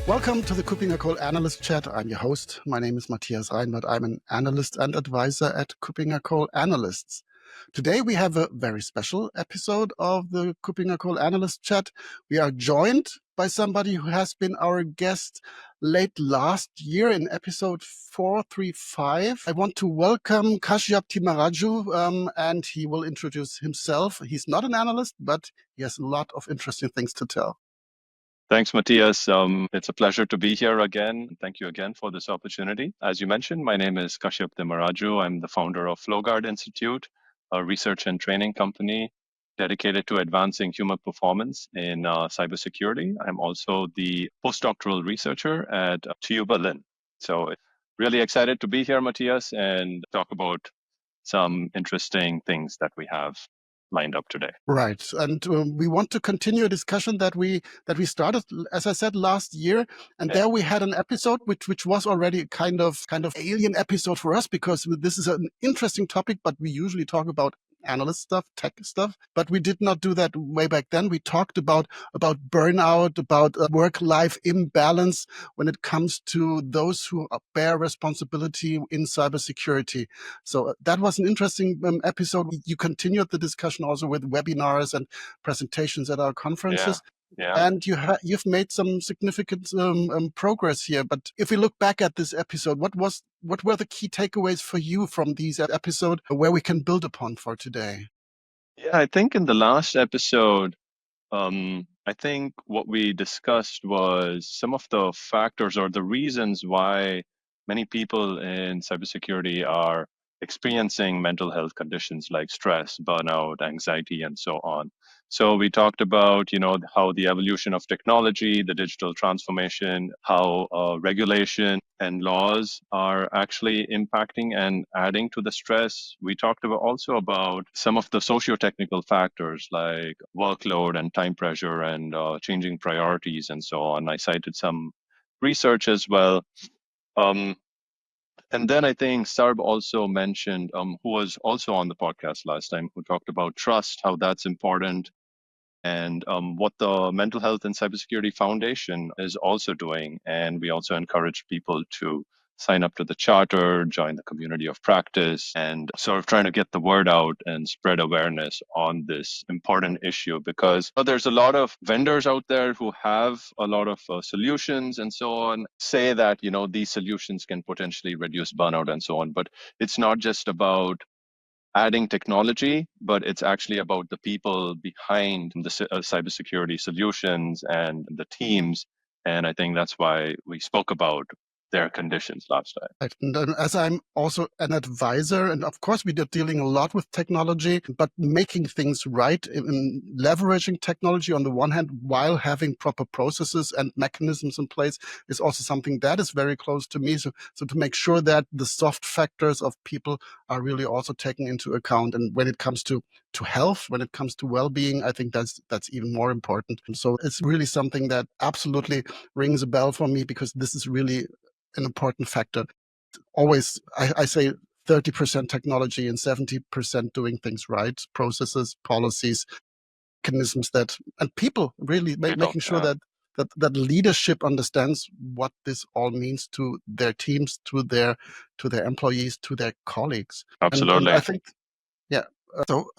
Welcome to the KuppingerCole Analyst Chat. I'm your host. My name is Matthias Reinwarth. I'm an analyst and advisor at KuppingerCole Analysts. Today we have a very special episode of the KuppingerCole Analyst Chat. We are joined by somebody who has been our guest late last year in episode 435. I want to welcome Kashyap Thimmaraju, and he will introduce himself. He's not an analyst, but he has a lot of interesting things to tell. Thanks, Matthias. It's a pleasure to be here again. Thank you again for this opportunity. As you mentioned, my name is Kashyap Thimmaraju. I'm the founder of FlowGuard Institute, a research and training company dedicated to advancing human performance in cybersecurity. I'm also the postdoctoral researcher at TU Berlin. So really excited to be here, Matthias, and talk about some interesting things that we have lined up today. Right, and we want to continue a discussion that we started, as I said, last year, and there we had an episode which was already kind of alien episode for us, because this is an interesting topic, but we usually talk about analyst stuff, tech stuff, but we did not do that way back then. We talked about burnout, about work-life imbalance when it comes to those who bear responsibility in cybersecurity. So that was an interesting episode. You continued the discussion also with webinars and presentations at our conferences. Yeah. And you've made some significant progress here. But if we look back at this episode, what were the key takeaways for you from these episode where we can build upon for today? Yeah, I think in the last episode, I think what we discussed was some of the factors or the reasons why many people in cybersecurity are experiencing mental health conditions like stress, burnout, anxiety, and so on. So we talked about, how the evolution of technology, the digital transformation, how regulation and laws are actually impacting and adding to the stress. We talked also about some of the socio-technical factors like workload and time pressure and changing priorities and so on. I cited some research as well. And then I think Sarb also mentioned, who was also on the podcast last time, who talked about trust, how that's important, and what the Mental Health and Cybersecurity Foundation is also doing. And we also encourage people to sign up to the charter, join the community of practice, and sort of trying to get the word out and spread awareness on this important issue, because there's a lot of vendors out there who have a lot of solutions and so on, say that, these solutions can potentially reduce burnout and so on. But it's not just about adding technology, but it's actually about the people behind the cybersecurity solutions and the teams. And I think that's why we spoke about their conditions last time. Right. And as I'm also an advisor, and of course we are dealing a lot with technology, but making things right in leveraging technology on the one hand, while having proper processes and mechanisms in place, is also something that is very close to me. So to make sure that the soft factors of people are really also taken into account. And when it comes to health, when it comes to well-being, I think that's even more important. So it's really something that absolutely rings a bell for me, because this is really an important factor. Always, I say 30% technology and 70% doing things right, processes, policies, mechanisms and people really making sure that leadership understands what this all means to their teams, to their employees, to their colleagues. Absolutely. And I think, so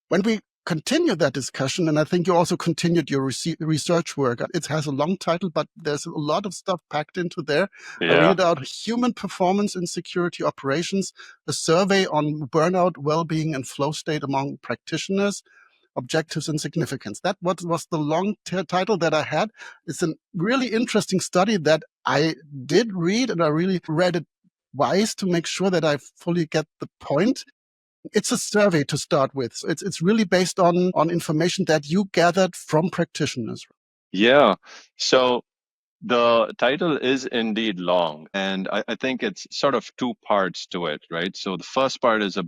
when we continue that discussion, and I think you also continued your research work. It has a long title, but there's a lot of stuff packed into there. Yeah. I read it out: Human Performance in Security Operations, a survey on burnout, well-being, and flow state among practitioners, objectives and significance. That was the long title that I had. It's a really interesting study that I did read, and I really read it wise to make sure that I fully get the point. It's a survey to start with. So it's really based on information that you gathered from practitioners. Yeah. So the title is indeed long, and I think it's sort of two parts to it, right? So the first part is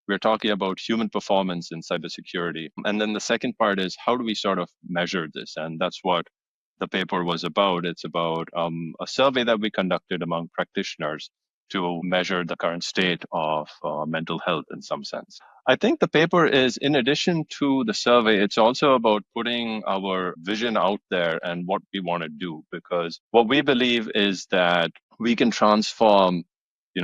we're talking about human performance in cybersecurity. And then the second part is, how do we sort of measure this? And that's what the paper was about. It's about a survey that we conducted among practitioners. to measure the current state of mental health in some sense. I think the paper is, in addition to the survey, it's also about putting our vision out there and what we want to do, because what we believe is that we can transform,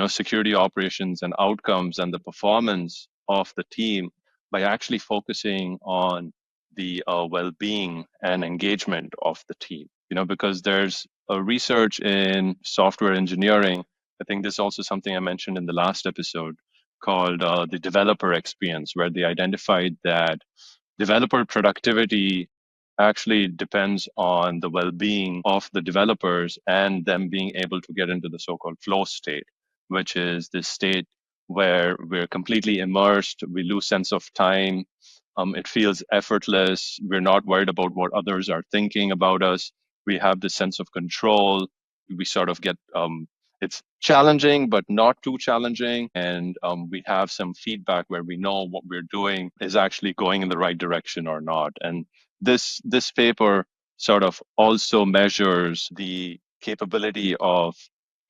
security operations and outcomes and the performance of the team by actually focusing on the well-being and engagement of the team. Because there's a research in software engineering. I think this is also something I mentioned in the last episode, called the developer experience, where they identified that developer productivity actually depends on the well-being of the developers and them being able to get into the so-called flow state, which is this state where we're completely immersed, we lose sense of time, it feels effortless, we're not worried about what others are thinking about us, we have this sense of control, we sort of get it's challenging, but not too challenging. And we have some feedback where we know what we're doing is actually going in the right direction or not. And this paper sort of also measures the capability of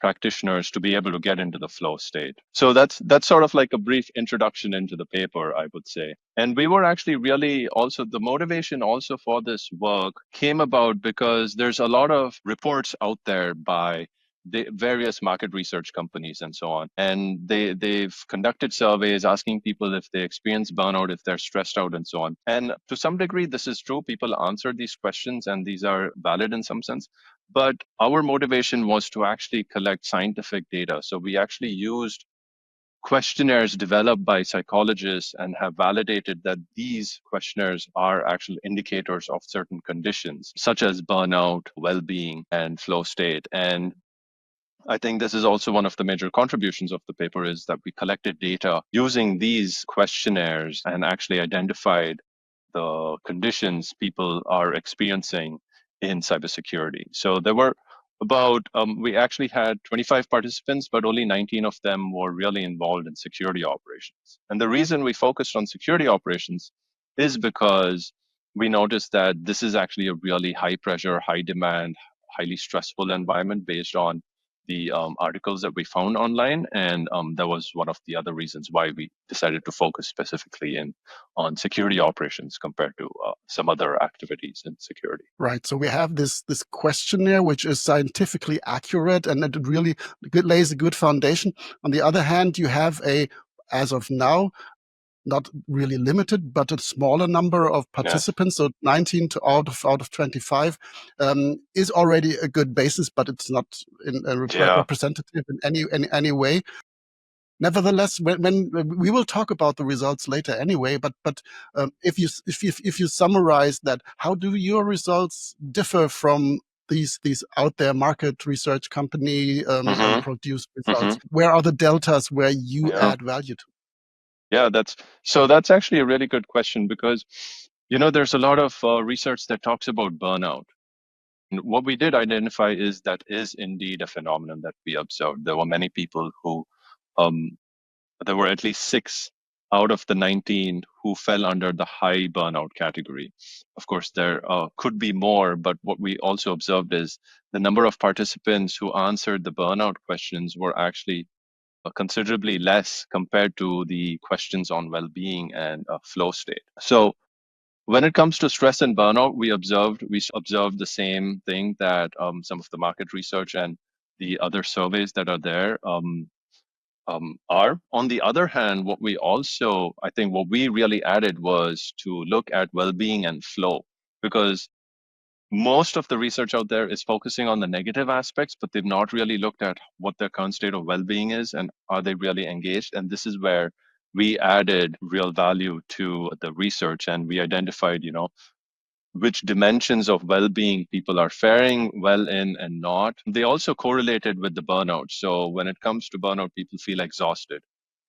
practitioners to be able to get into the flow state. So that's sort of like a brief introduction into the paper, I would say. And we were actually really also, the motivation also for this work came about because there's a lot of reports out there by the various market research companies and so on. And they've conducted surveys asking people if they experience burnout, if they're stressed out and so on. And to some degree, this is true. People answer these questions and these are valid in some sense. But our motivation was to actually collect scientific data. So we actually used questionnaires developed by psychologists and have validated that these questionnaires are actual indicators of certain conditions, such as burnout, well-being, and flow state. And I think this is also one of the major contributions of the paper, is that we collected data using these questionnaires and actually identified the conditions people are experiencing in cybersecurity. So there were we actually had 25 participants, but only 19 of them were really involved in security operations. And the reason we focused on security operations is because we noticed that this is actually a really high pressure, high demand, highly stressful environment based on the articles that we found online, and that was one of the other reasons why we decided to focus specifically on security operations compared to some other activities in security. Right. So we have this questionnaire which is scientifically accurate and it really lays a good foundation. On the other hand, you have as of now, not really limited, but a smaller number of participants. Yes. So 19 out of 25 is already a good basis, but it's not representative in any way. Nevertheless, when we will talk about the results later anyway, but if you summarize that, how do your results differ from these out there market research company produced results? Where are the deltas where you add value to? Yeah, that's actually a really good question, because there's a lot of research that talks about burnout. And what we did identify is that is indeed a phenomenon that we observed. There were many people who there were at least 6 out of the 19 who fell under the high burnout category. Of course, there could be more, but what we also observed is the number of participants who answered the burnout questions were actually considerably less compared to the questions on well-being and flow state. So when it comes to stress and burnout, we observed the same thing that some of the market research and the other surveys that are there are. On the other hand, what we really added was to look at well-being and flow, because most of the research out there is focusing on the negative aspects, but they've not really looked at what their current state of well-being is and are they really engaged. And this is where we added real value to the research, and we identified, which dimensions of well-being people are faring well in and not. They also correlated with the burnout. So when it comes to burnout, people feel exhausted.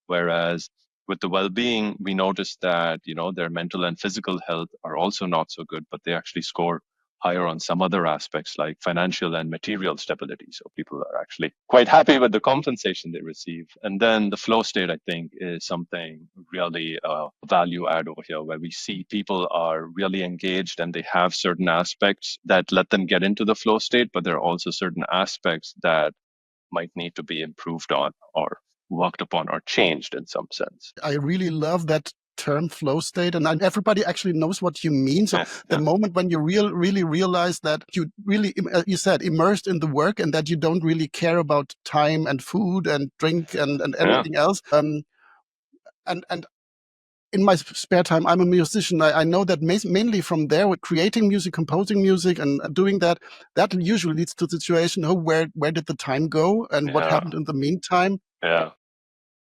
Whereas with the well-being, we noticed that, their mental and physical health are also not so good, but they actually score higher on some other aspects like financial and material stability. So people are actually quite happy with the compensation they receive. And then the flow state, I think, is something really value add over here, where we see people are really engaged and they have certain aspects that let them get into the flow state, but there are also certain aspects that might need to be improved on or worked upon or changed in some sense. I really love that term flow state, and everybody actually knows what you mean. So the moment when you really realize that you really, you said, immersed in the work, and that you don't really care about time and food and drink and anything else. And in my spare time, I'm a musician. I know that mainly from there, with creating music, composing music, and doing that, that usually leads to the situation, oh, where did the time go, and what happened in the meantime? Yeah.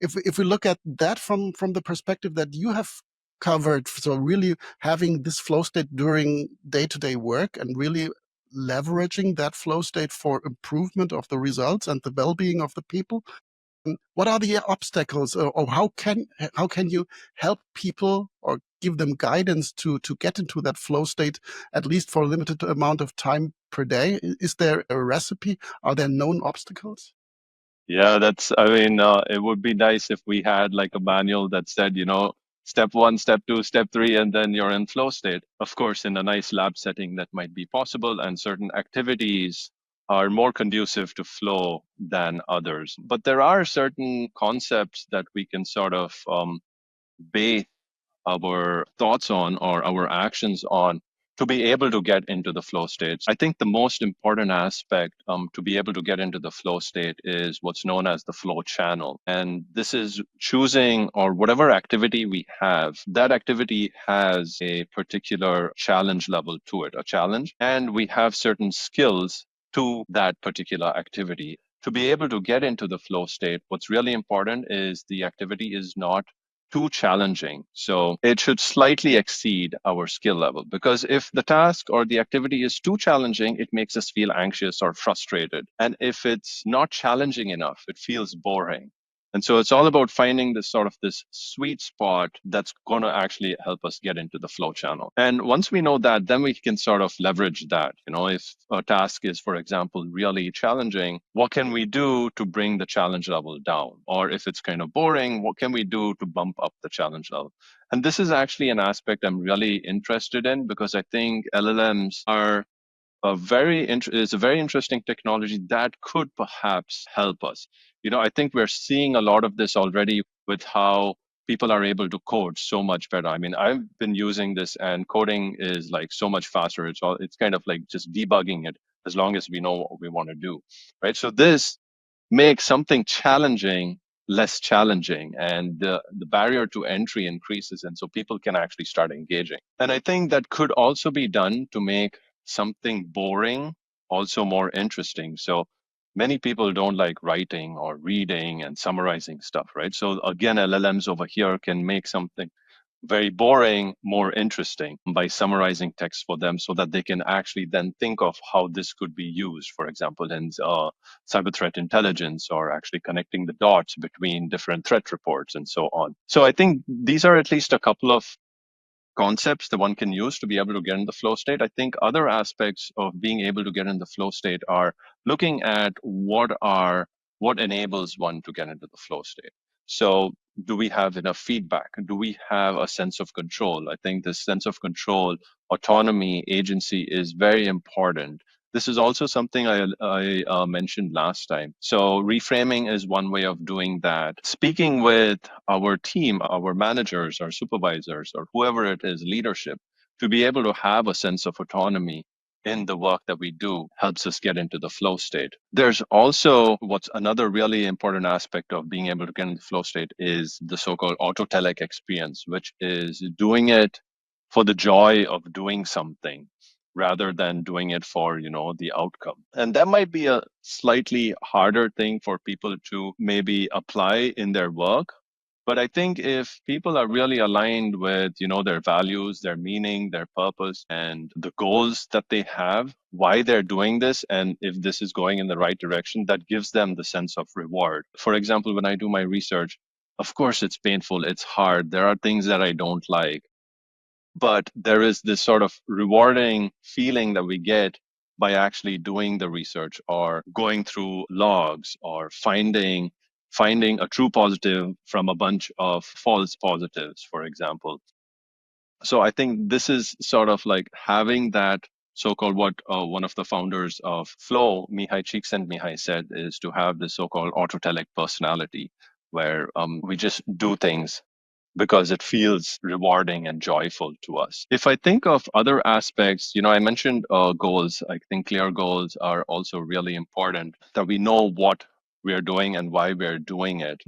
If we look at that from the perspective that you have covered, so really having this flow state during day-to-day work and really leveraging that flow state for improvement of the results and the well-being of the people, what are the obstacles, or how can you help people or give them guidance to get into that flow state, at least for a limited amount of time per day? Is there a recipe? Are there known obstacles? Yeah, it would be nice if we had like a manual that said, step one, step two, step three, and then you're in flow state. Of course, in a nice lab setting, that might be possible, and certain activities are more conducive to flow than others. But there are certain concepts that we can sort of base our thoughts on or our actions on to be able to get into the flow states. I think the most important aspect to be able to get into the flow state is what's known as the flow channel. And this is choosing, or whatever activity we have, that activity has a particular challenge level to it, a challenge, and we have certain skills to that particular activity. To be able to get into the flow state, what's really important is the activity is not too challenging. So it should slightly exceed our skill level, because if the task or the activity is too challenging, it makes us feel anxious or frustrated. And if it's not challenging enough, it feels boring. And so it's all about finding this sweet spot that's going to actually help us get into the flow channel. And once we know that, then we can sort of leverage that. If a task is, for example, really challenging, what can we do to bring the challenge level down? Or if it's kind of boring, what can we do to bump up the challenge level? And this is actually an aspect I'm really interested in, because I think LLMs are is a very interesting technology that could perhaps help us. I think we're seeing a lot of this already with how people are able to code so much better. I mean, I've been using this, and coding is like so much faster. It's kind of like just debugging it, as long as we know what we want to do, right? So this makes something challenging less challenging, and the barrier to entry increases, and so people can actually start engaging. And I think that could also be done to make something boring also more interesting. So many people don't like writing or reading and summarizing stuff, right? So again, LLMs over here can make something very boring more interesting by summarizing text for them, so that they can actually then think of how this could be used, for example, in cyber threat intelligence, or actually connecting the dots between different threat reports and so on. So I think these are at least a couple of concepts that one can use to be able to get in the flow state. I think other aspects of being able to get in the flow state are looking at what enables one to get into the flow state. So do we have enough feedback? Do we have a sense of control? I think this sense of control, autonomy, agency is very important. This is also something I mentioned last time. So reframing is one way of doing that. Speaking with our team, our managers, our supervisors, or whoever it is, leadership, to be able to have a sense of autonomy in the work that we do helps us get into the flow state. There's also what's another really important aspect of being able to get into the flow state is the so-called autotelic experience, which is doing it for the joy of doing something rather than doing it for the outcome. And that might be a slightly harder thing for people to maybe apply in their work. But I think if people are really aligned with their values, their meaning, their purpose, and the goals that they have, why they're doing this, and if this is going in the right direction, that gives them the sense of reward. For example, when I do my research, of course it's painful, it's hard, there are things that I don't like, but there is this sort of rewarding feeling that we get by actually doing the research, or going through logs, or finding a true positive from a bunch of false positives, for example. So I think this is sort of like having that so-called what one of the founders of Flow, Mihai Csikszentmihalyi, said is to have this so-called autotelic personality, where we just do things because it feels rewarding and joyful to us. If I think of other aspects, I mentioned goals. I think clear goals are also really important, that we know what we're doing and why we're doing it.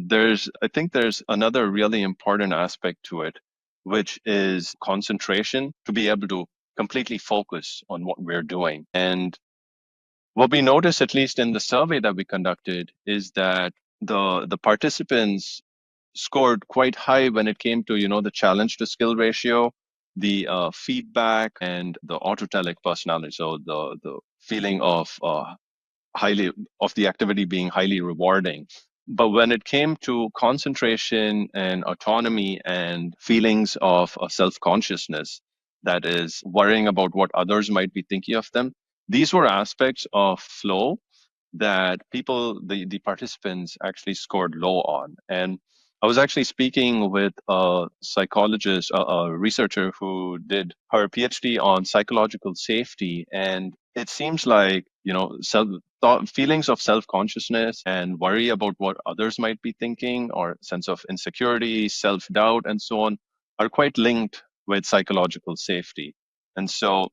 I think there's another really important aspect to it, which is concentration, to be able to completely focus on what we're doing. And what we noticed, at least in the survey that we conducted, is that the participants scored quite high when it came to the challenge to skill ratio, the feedback, and the autotelic personality. So the feeling of the activity being highly rewarding. But when it came to concentration and autonomy and feelings of self-consciousness, that is worrying about what others might be thinking of them, these were aspects of flow that the participants actually scored low on. And I was actually speaking with a psychologist, a researcher who did her PhD on psychological safety. And it seems like, feelings of self-consciousness and worry about what others might be thinking, or sense of insecurity, self-doubt, and so on, are quite linked with psychological safety. And so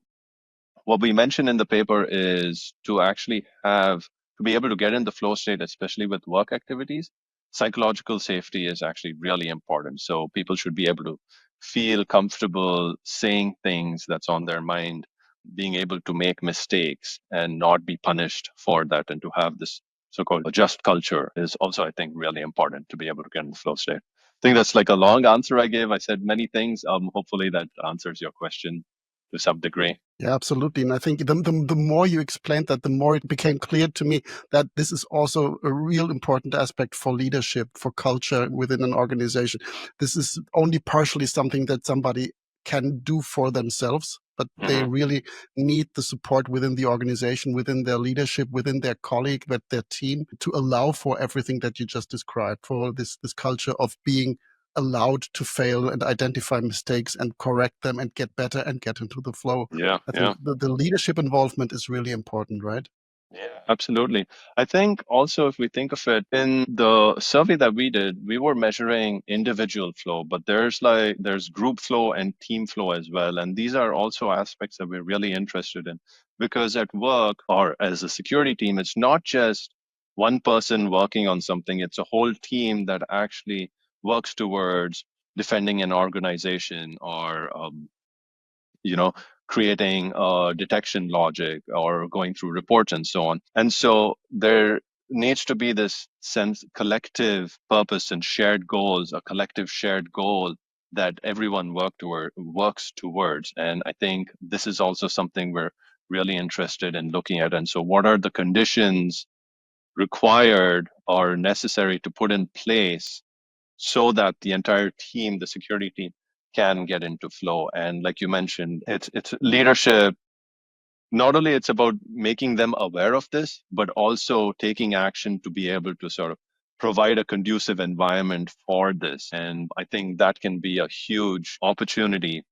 what we mentioned in the paper is to be able to get in the flow state, especially with work activities, psychological safety is actually really important. So people should be able to feel comfortable saying things that's on their mind, being able to make mistakes and not be punished for that, and to have this so-called just culture is also, I think, really important to be able to get in the flow state. I think that's like a long answer I gave. I said many things. Hopefully that answers your question to some degree. Yeah, absolutely. And I think the more you explained that, the more it became clear to me that this is also a real important aspect for leadership, for culture within an organization. This is only partially something that somebody can do for themselves, but they really need the support within the organization, within their leadership, within their colleague, with their team, to allow for everything that you just described, for this culture of being allowed to fail and identify mistakes and correct them and get better and get into the flow. Yeah, I yeah. think the leadership involvement is really important, right? Yeah, absolutely. I think also, if we think of it, in the survey that we did, we were measuring individual flow, but there's group flow and team flow as well. And these are also aspects that we're really interested in, because at work or as a security team, it's not just one person working on something, it's a whole team that actually works towards defending an organization, or creating detection logic, or going through reports and so on. And so there needs to be this sense, collective purpose and shared goals, a collective shared goal that everyone works towards. And I think this is also something we're really interested in looking at. And so what are the conditions required or necessary to put in place so that the entire team, the security team, can get into flow? And like you mentioned, it's leadership. Not only it's about making them aware of this, but also taking action to be able to sort of provide a conducive environment for this. And I think that can be a huge opportunity,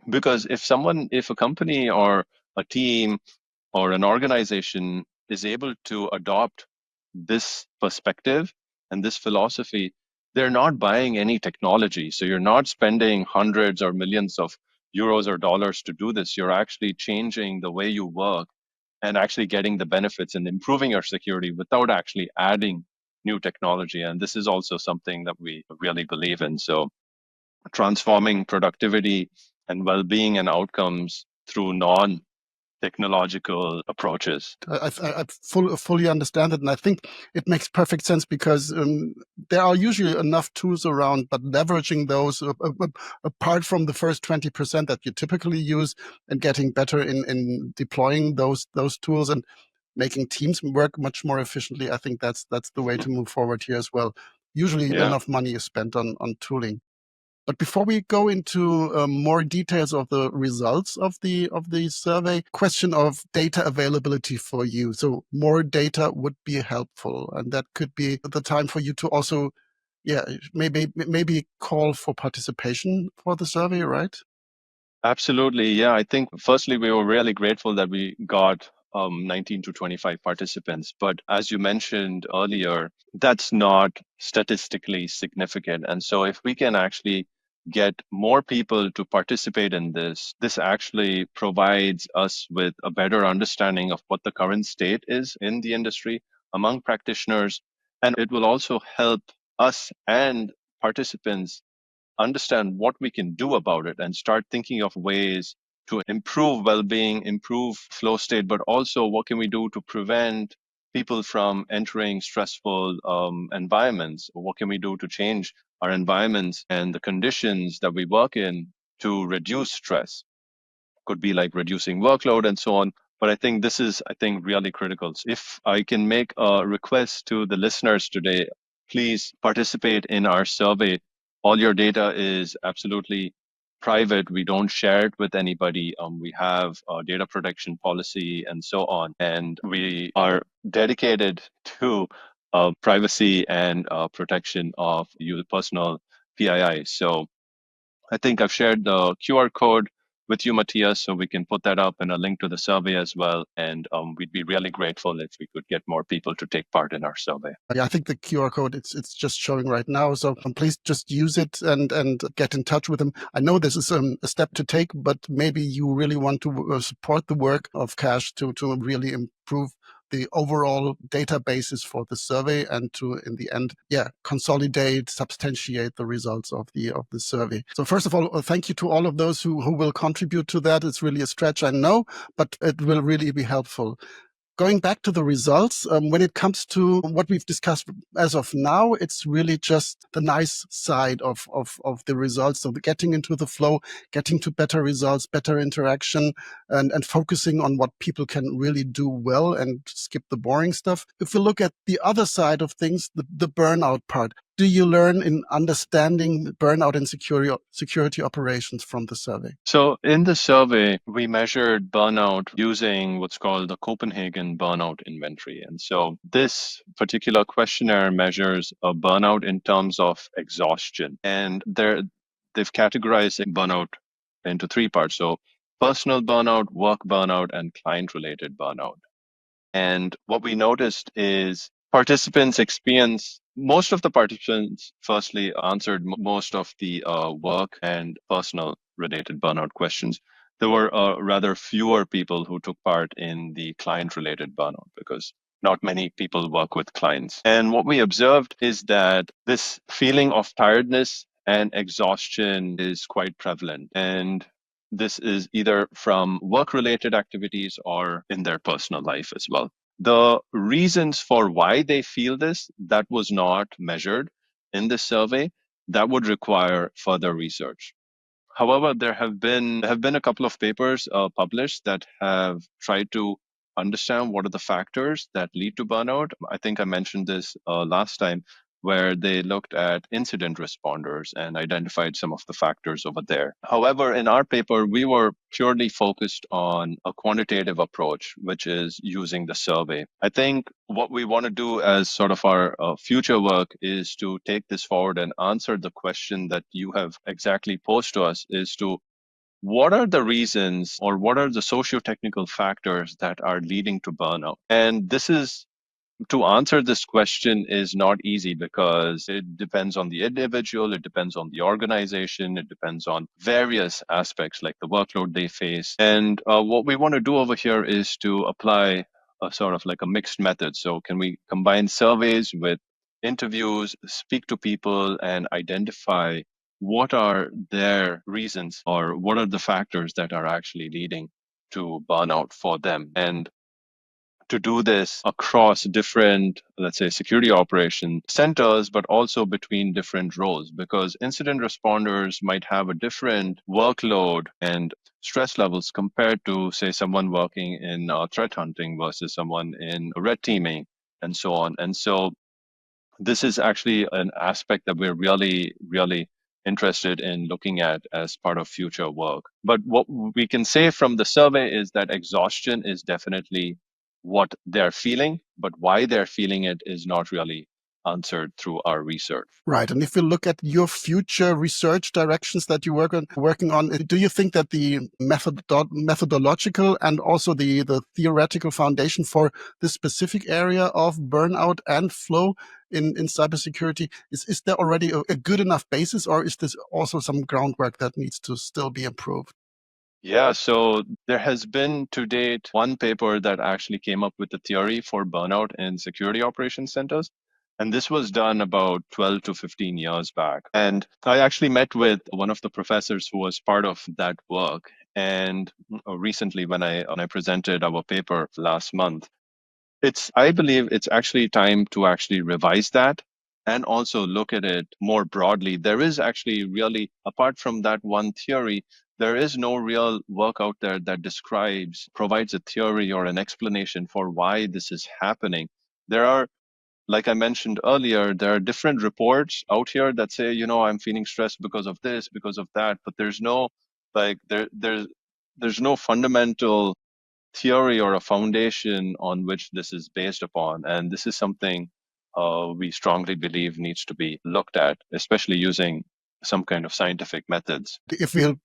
because if a company or a team or an organization is able to adopt this perspective and this philosophy, they're not buying any technology. So you're not spending hundreds or millions of euros or dollars to do this. You're actually changing the way you work and actually getting the benefits and improving your security without actually adding new technology. And this is also something that we really believe in. So transforming productivity and well-being and outcomes through non-technological approaches. I fully understand it, and I think it makes perfect sense, because there are usually enough tools around, but leveraging those apart from the first 20% that you typically use, and getting better in deploying those tools and making teams work much more efficiently. I think that's the way to move forward here as well. Usually Yeah. enough money is spent on tooling. But before we go into more details of the results of the survey, question of data availability for you. So more data would be helpful, and that could be the time for you to also, maybe call for participation for the survey, right? Absolutely. Yeah. I think firstly, we were really grateful that we got 19 to 25 participants. But as you mentioned earlier, that's not statistically significant. And so if we can actually get more people to participate in this, this actually provides us with a better understanding of what the current state is in the industry among practitioners. And it will also help us and participants understand what we can do about it and start thinking of ways to improve well-being, improve flow state, but also what can we do to prevent people from entering stressful environments? What can we do to change our environments and the conditions that we work in to reduce stress? Could be like reducing workload and so on. But I think this is, I think, really critical. So if I can make a request to the listeners today, please participate in our survey. All your data is absolutely private. We don't share it with anybody. We have a data protection policy and so on. And we are dedicated to privacy and protection of your personal PII. So I think I've shared the QR code with you, Matthias, so we can put that up and a link to the survey as well. And we'd be really grateful if we could get more people to take part in our survey. Yeah, I think the QR code it's just showing right now. So please just use it and get in touch with them. I know this is a step to take, but maybe you really want to support the work of Cash to really improve the overall databases for the survey and to, in the end, consolidate, substantiate the results of the survey. So first of all, thank you to all of those who will contribute to that. It's really a stretch, I know, but it will really be helpful. Going back to the results, when it comes to what we've discussed as of now, it's really just the nice side of the results. So getting into the flow, getting to better results, better interaction, and focusing on what people can really do well and skip the boring stuff. If we look at the other side of things, the burnout part, do you learn in understanding burnout and security operations from the survey? So in the survey, we measured burnout using what's called the Copenhagen Burnout Inventory. And so this particular questionnaire measures a burnout in terms of exhaustion. And they've categorized burnout into three parts. So personal burnout, work burnout, and client-related burnout. And what we noticed is most of the participants firstly answered most of the work and personal related burnout questions. There were rather fewer people who took part in the client related burnout because not many people work with clients. And what we observed is that this feeling of tiredness and exhaustion is quite prevalent. And this is either from work related activities or in their personal life as well. The reasons for why they feel this, that was not measured in this survey. That would require further research. However, there have been a couple of papers published that have tried to understand what are the factors that lead to burnout. I think I mentioned this last time, where they looked at incident responders and identified some of the factors over there. However, in our paper, we were purely focused on a quantitative approach, which is using the survey. I think what we want to do as sort of our future work is to take this forward and answer the question that you have exactly posed to us, is to what are the reasons or what are the socio-technical factors that are leading to burnout? And this is to answer this question is not easy because it depends on the individual, it depends on the organization, it depends on various aspects like the workload they face. And what we want to do over here is to apply a sort of like a mixed method. So can we combine surveys with interviews, speak to people and identify what are their reasons or what are the factors that are actually leading to burnout for them? And to do this across different, let's say, security operation centers, but also between different roles, because incident responders might have a different workload and stress levels compared to, say, someone working in threat hunting versus someone in red teaming and so on. And so this is actually an aspect that we're really, really interested in looking at as part of future work. But what we can say from the survey is that exhaustion is definitely what they're feeling, but why they're feeling it is not really answered through our research. Right. And if we look at your future research directions that you working on, do you think that the methodological and also the theoretical foundation for this specific area of burnout and flow in cybersecurity, is there already a good enough basis, or is this also some groundwork that needs to still be improved? Yeah, so there has been to date one paper that actually came up with the theory for burnout in security operations centers. And this was done about 12 to 15 years back. And I actually met with one of the professors who was part of that work. And recently, when I presented our paper last month, I believe it's actually time to actually revise that and also look at it more broadly. There is actually really, apart from that one theory, there is no real work out there that provides a theory or an explanation for why this is happening. There are, like I mentioned earlier, there are different reports out here that say, I'm feeling stressed because of this, because of that, but there's no like there's no fundamental theory or a foundation on which this is based upon. And this is something we strongly believe needs to be looked at, especially using some kind of scientific methods. If we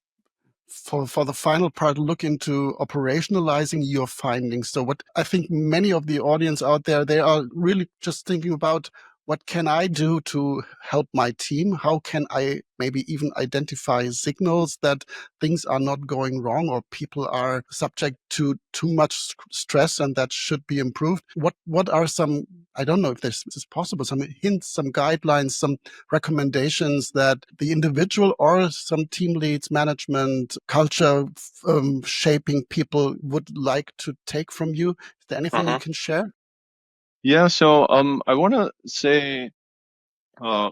for the final part, look into operationalizing your findings. So what I think many of the audience out there, they are really just thinking about, what can I do to help my team? How can I maybe even identify signals that things are not going wrong or people are subject to too much stress and that should be improved? What are some, I don't know if this is possible, some hints, some guidelines, some recommendations that the individual or some team leads, management, culture shaping people would like to take from you? Is there anything you can share? Yeah, so I want to say a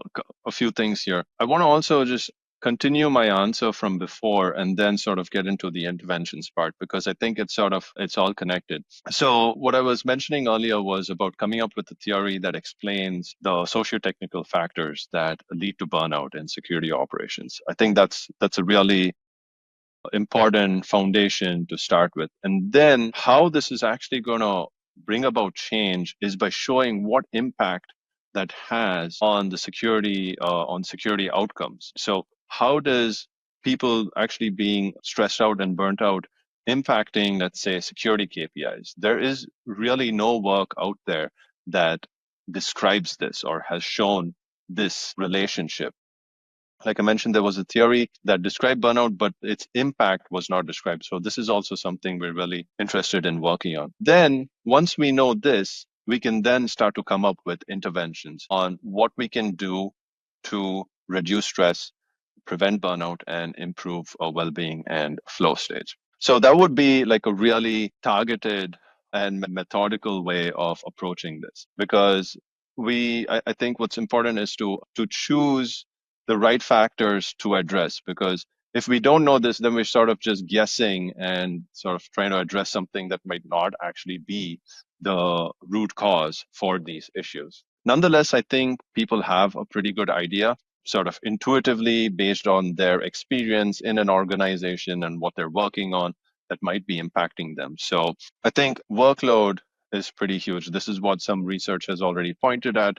few things here. I want to also just continue my answer from before and then sort of get into the interventions part, because I think it's all connected. So what I was mentioning earlier was about coming up with a theory that explains the socio-technical factors that lead to burnout in security operations. I think that's a really important foundation to start with. And then how this is actually going to bring about change is by showing what impact that has on the security outcomes. So how does people actually being stressed out and burnt out impacting, let's say, security KPIs? There is really no work out there that describes this or has shown this relationship. Like I mentioned, there was a theory that described burnout, but its impact was not described. So this is also something we're really interested in working on. Then once we know this, we can then start to come up with interventions on what we can do to reduce stress, prevent burnout, and improve our well-being and flow states. So that would be like a really targeted and methodical way of approaching this, because I think what's important is to choose the right factors to address, because if we don't know this, then we're sort of just guessing and sort of trying to address something that might not actually be the root cause for these issues. Nonetheless, I think people have a pretty good idea sort of intuitively based on their experience in an organization and what they're working on that might be impacting them. So I think workload is pretty huge. This is what some research has already pointed at.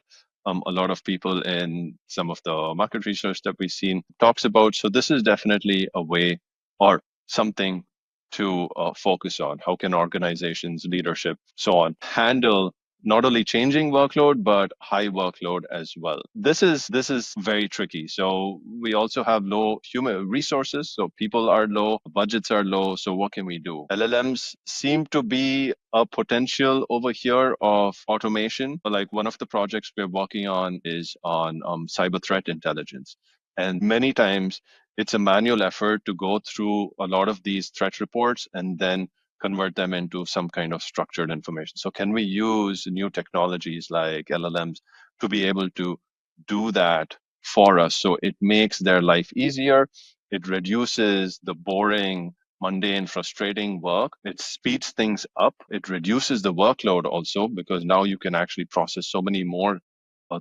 A lot of people in some of the market research that we've seen talks about. So this is definitely a way or something to focus on. How can organizations, leadership, so on, handle not only changing workload but high workload as well? This is very tricky. So we also have low human resources, so people are low, budgets are low. So what can we do? LLMs seem to be a potential over here of automation. Like one of the projects we're working on is on cyber threat intelligence, and many times it's a manual effort to go through a lot of these threat reports and then convert them into some kind of structured information. So can we use new technologies like LLMs to be able to do that for us? So it makes their life easier. It reduces the boring, mundane, frustrating work. It speeds things up. It reduces the workload also, because now you can actually process so many more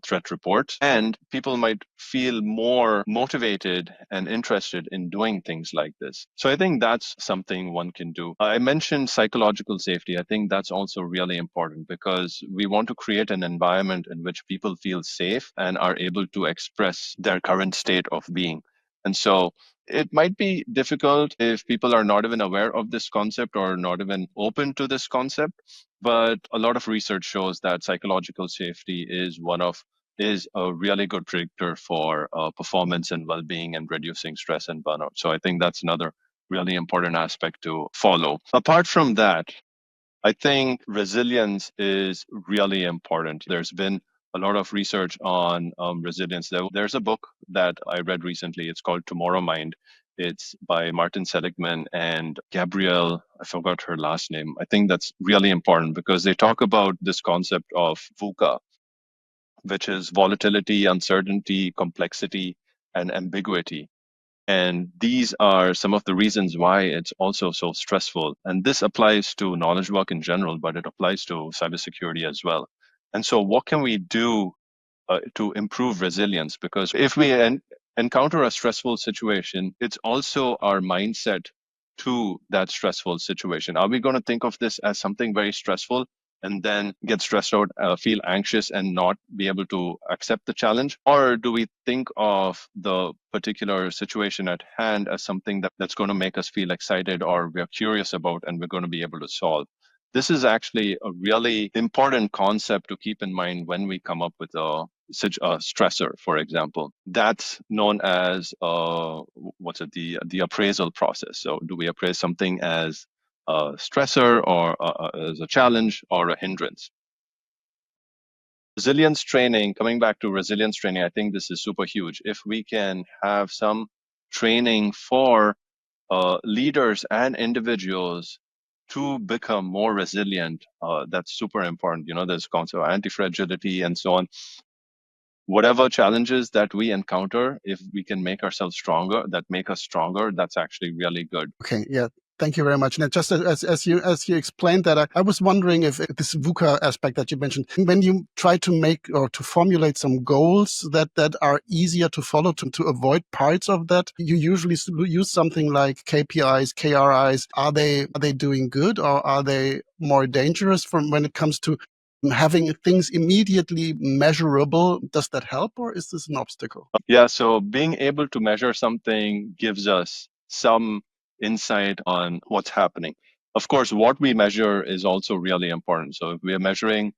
threat reports, and people might feel more motivated and interested in doing things like this. So I think that's something one can do. I mentioned psychological safety. I think that's also really important because we want to create an environment in which people feel safe and are able to express their current state of being. And so it might be difficult if people are not even aware of this concept or not even open to this concept. But a lot of research shows that psychological safety is a really good predictor for performance and well-being and reducing stress and burnout. So I think that's another really important aspect to follow. Apart from that, I think resilience is really important. There's been a lot of research on resilience. There's a book that I read recently. It's called Tomorrow Mind. It's by Martin Seligman and Gabrielle, I forgot her last name. I think that's really important because they talk about this concept of VUCA, which is volatility, uncertainty, complexity, and ambiguity. And these are some of the reasons why it's also so stressful. And this applies to knowledge work in general, but it applies to cybersecurity as well. And so, what can we do to improve resilience? Because if we encounter a stressful situation, it's also our mindset to that stressful situation. Are we going to think of this as something very stressful and then get stressed out, feel anxious, and not be able to accept the challenge? Or do we think of the particular situation at hand as something that's going to make us feel excited or we're curious about and we're going to be able to solve? This is actually a really important concept to keep in mind when we come up with such a stressor, for example. That's known as the appraisal process. So, do we appraise something as a stressor or as a challenge or a hindrance? Resilience training, coming back to resilience training, I think this is super huge. If we can have some training for leaders and individuals to become more resilient, that's super important. There's concept of anti-fragility and so on. Whatever challenges that we encounter, if we can make ourselves stronger, that's actually really good. Okay, yeah. Thank you very much. And just as you explained that, I was wondering if this VUCA aspect that you mentioned, when you try to make or to formulate some goals that are easier to follow to avoid parts of that, you usually use something like KPIs, KRIs. Are they doing good or are they more dangerous from when it comes to having things immediately measurable? Does that help or is this an obstacle? Yeah, so being able to measure something gives us some insight on what's happening. Of course, what we measure is also really important. So if we are measuring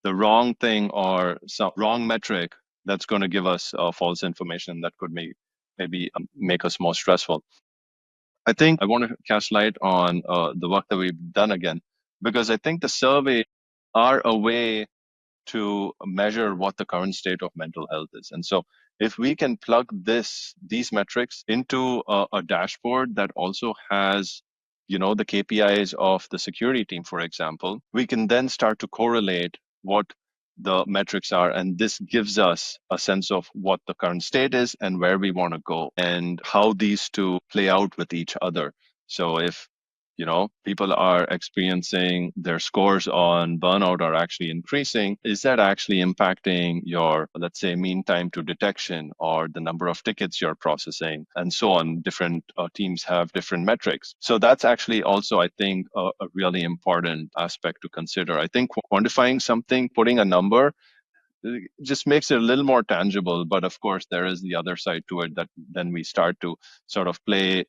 the wrong thing or some wrong metric, that's going to give us false information that could maybe make us more stressful. I think I want to cast light on the work that we've done again, because I think the surveys are a way to measure what the current state of mental health is. And so if we can plug these metrics into a dashboard that also has the KPIs of the security team, for example, we can then start to correlate what the metrics are. And this gives us a sense of what the current state is and where we want to go and how these two play out with each other. So if people are experiencing their scores on burnout are actually increasing, is that actually impacting your, let's say, mean time to detection or the number of tickets you're processing and so on? Different teams have different metrics. So that's actually also, I think, a really important aspect to consider. I think quantifying something, putting a number, just makes it a little more tangible. But of course, there is the other side to it that then we start to sort of play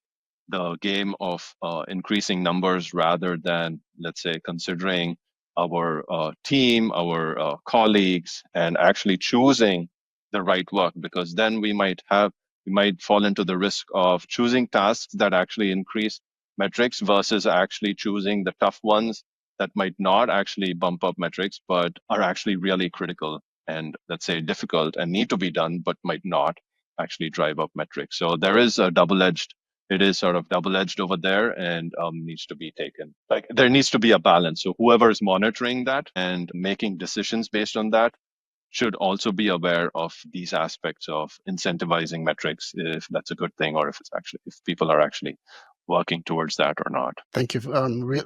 the game of increasing numbers rather than, let's say, considering our team, our colleagues, and actually choosing the right work, because then we might fall into the risk of choosing tasks that actually increase metrics versus actually choosing the tough ones that might not actually bump up metrics, but are actually really critical and, let's say, difficult and need to be done, but might not actually drive up metrics. So there is a it is sort of double-edged over there and needs to be taken. Like there needs to be a balance. So whoever is monitoring that and making decisions based on that should also be aware of these aspects of incentivizing metrics, if that's a good thing, or if people are actually working towards that or not. Thank you.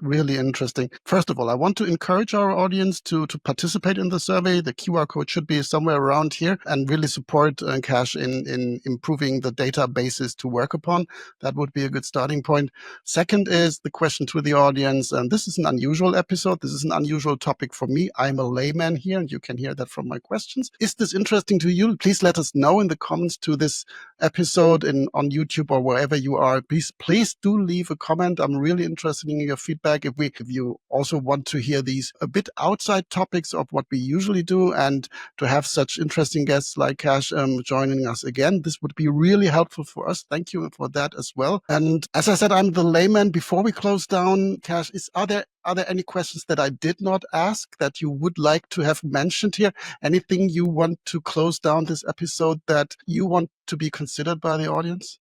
Really interesting. First of all, I want to encourage our audience to participate in the survey. The QR code should be somewhere around here, and really support Kash in improving the databases to work upon. That would be a good starting point. Second is the question to the audience, and this is an unusual episode. This is an unusual topic for me. I'm a layman here, and you can hear that from my questions. Is this interesting to you? Please let us know in the comments to this episode on YouTube or wherever you are. Please do leave a comment. I'm really interested in your feedback. If you also want to hear these a bit outside topics of what we usually do, and to have such interesting guests like Kash joining us again, this would be really helpful for us. Thank you for that as well. And as I said, I'm the layman. Before we close down, Kash, are there any questions that I did not ask that you would like to have mentioned here? Anything you want to close down this episode that you want to be considered by the audience?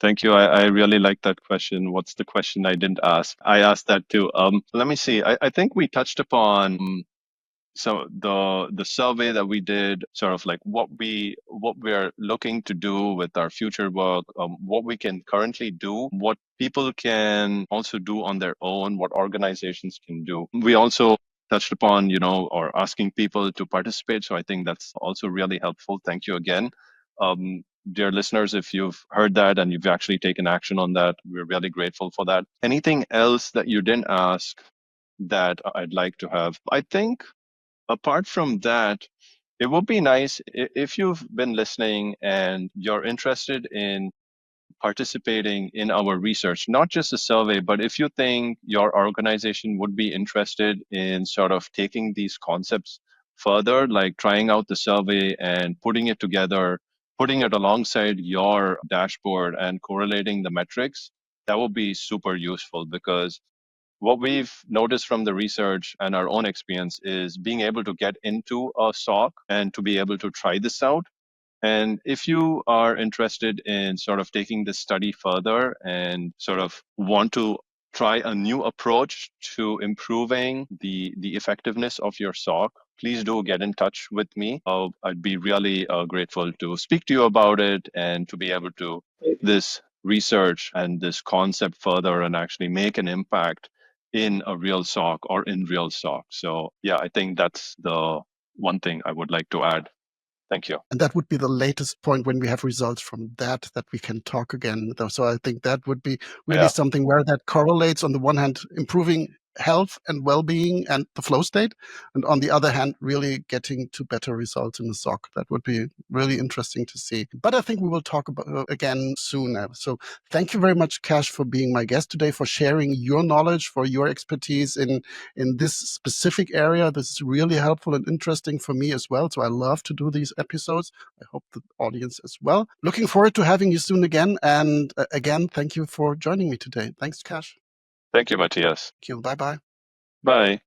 Thank you. I really like that question. What's the question I didn't ask? I asked that too. Let me see. I think we touched upon the survey that we did, sort of like what we're looking to do with our future work, what we can currently do, what people can also do on their own, what organizations can do. We also touched upon, or asking people to participate. So I think that's also really helpful. Thank you again. Dear listeners, if you've heard that and you've actually taken action on that, we're really grateful for that. Anything else that you didn't ask that I'd like to have? I think apart from that, it would be nice if you've been listening and you're interested in participating in our research, not just a survey, but if you think your organization would be interested in sort of taking these concepts further, like trying out the survey and putting it together, putting it alongside your dashboard and correlating the metrics, that would be super useful, because what we've noticed from the research and our own experience is being able to get into a SOC and to be able to try this out. And if you are interested in sort of taking this study further and sort of want to try a new approach to improving the effectiveness of your SOC, please do get in touch with me. I'd be really grateful to speak to you about it and to be able to this research and this concept further and actually make an impact in a real SOC or in real SOC. So yeah, I think that's the one thing I would like to add. Thank you. And that would be the latest point when we have results from that we can talk again. So I think that would be really something where that correlates, on the one hand, improving health and well-being and the flow state, and on the other hand, really getting to better results in the SOC. That would be really interesting to see. But I think we will talk about again soon. So thank you very much, Kash, for being my guest today, for sharing your knowledge, for your expertise in this specific area. This is really helpful and interesting for me as well. So I love to do these episodes. I hope the audience as well. Looking forward to having you soon again. And again, thank you for joining me today. Thanks, Kash. Thank you, Matthias. Thank you. Bye-bye. Bye.